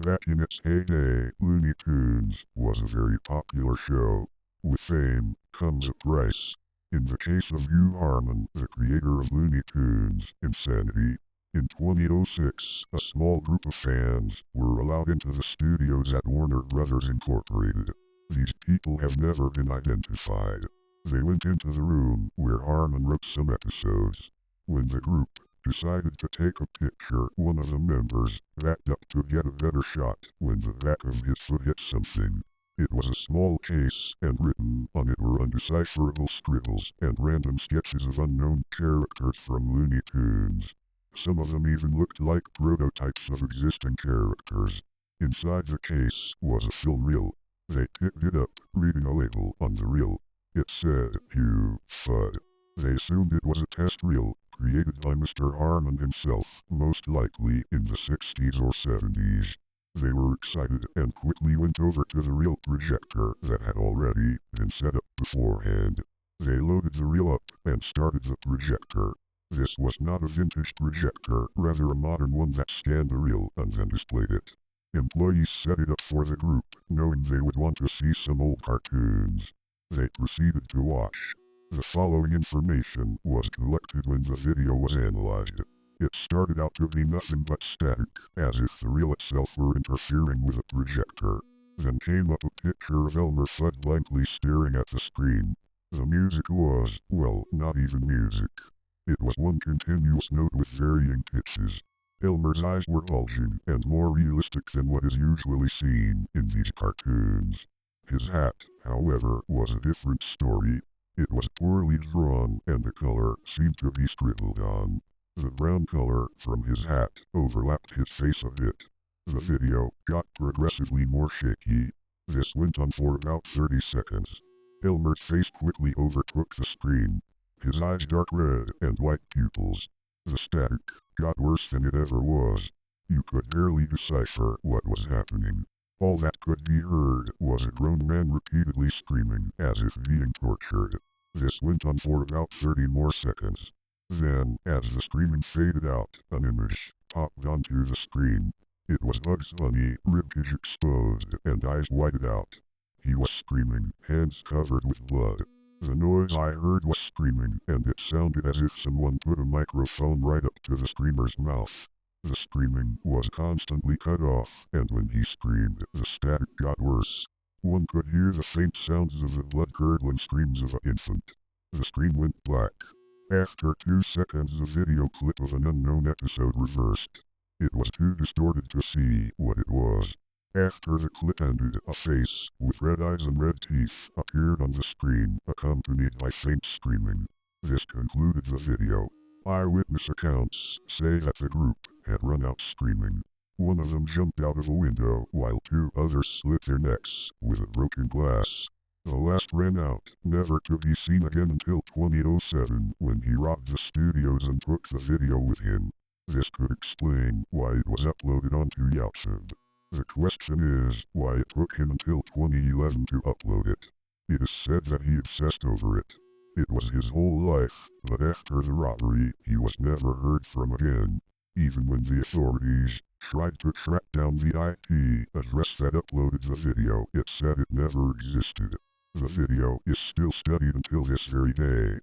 Back in its heyday, Looney Tunes was a very popular show. With fame comes a price. In the case of Hugh Harman, the creator of Looney Tunes Insanity, in 2006, a small group of fans were allowed into the studios at Warner Brothers Incorporated. These people have never been identified. They went into the room where Harman wrote some episodes. When the group decided to take a picture, one of the members backed up to get a better shot when the back of his foot hit something. It was a small case, and written on it were undecipherable scribbles and random sketches of unknown characters from Looney Tunes. Some of them even looked like prototypes of existing characters. Inside the case was a film reel. They picked it up, reading a label on the reel. It said, Hugh Fudd. They assumed it was a test reel, created by Mr. Harman himself, most likely in the 60s or 70s. They were excited and quickly went over to the reel projector that had already been set up beforehand. They loaded the reel up and started the projector. This was not a vintage projector, rather a modern one that scanned the reel and then displayed it. Employees set it up for the group, knowing they would want to see some old cartoons. They proceeded to watch. The following information was collected when the video was analyzed. It started out to be nothing but static, as if the reel itself were interfering with the projector. Then came up a picture of Elmer Fudd blankly staring at the screen. The music was, well, not even music. It was one continuous note with varying pitches. Elmer's eyes were bulging and more realistic than what is usually seen in these cartoons. His hat, however, was a different story. It was poorly drawn, and the color seemed to be scribbled on. The brown color from his hat overlapped his face a bit. The video got progressively more shaky. This went on for about 30 seconds. Elmer's face quickly overtook the screen. His eyes dark red and white pupils. The static got worse than it ever was. You could barely decipher what was happening. All that could be heard was a grown man repeatedly screaming as if being tortured. This went on for about 30 more seconds. Then, as the screaming faded out, an image popped onto the screen. It was Bugs Bunny, ribcage exposed and eyes whited out. He was screaming, hands covered with blood. The noise I heard was screaming, and it sounded as if someone put a microphone right up to the screamer's mouth. The screaming was constantly cut off, and when he screamed, the static got worse. One could hear the faint sounds of the blood-curdling screams of an infant. The screen went black. After 2 seconds, the video clip of an unknown episode reversed. It was too distorted to see what it was. After the clip ended, a face with red eyes and red teeth appeared on the screen, accompanied by faint screaming. This concluded the video. Eyewitness accounts say that the group had run out screaming. One of them jumped out of a window, while 2 others slit their necks with a broken glass. The last ran out, never to be seen again until 2007, when he robbed the studios and took the video with him. This could explain why it was uploaded onto YouTube. The question is, why it took him until 2011 to upload it. It is said that he obsessed over it. It was his whole life, but after the robbery, he was never heard from again. Even when the authorities tried to track down the IP address that uploaded the video, it said it never existed. The video is still studied until this very day.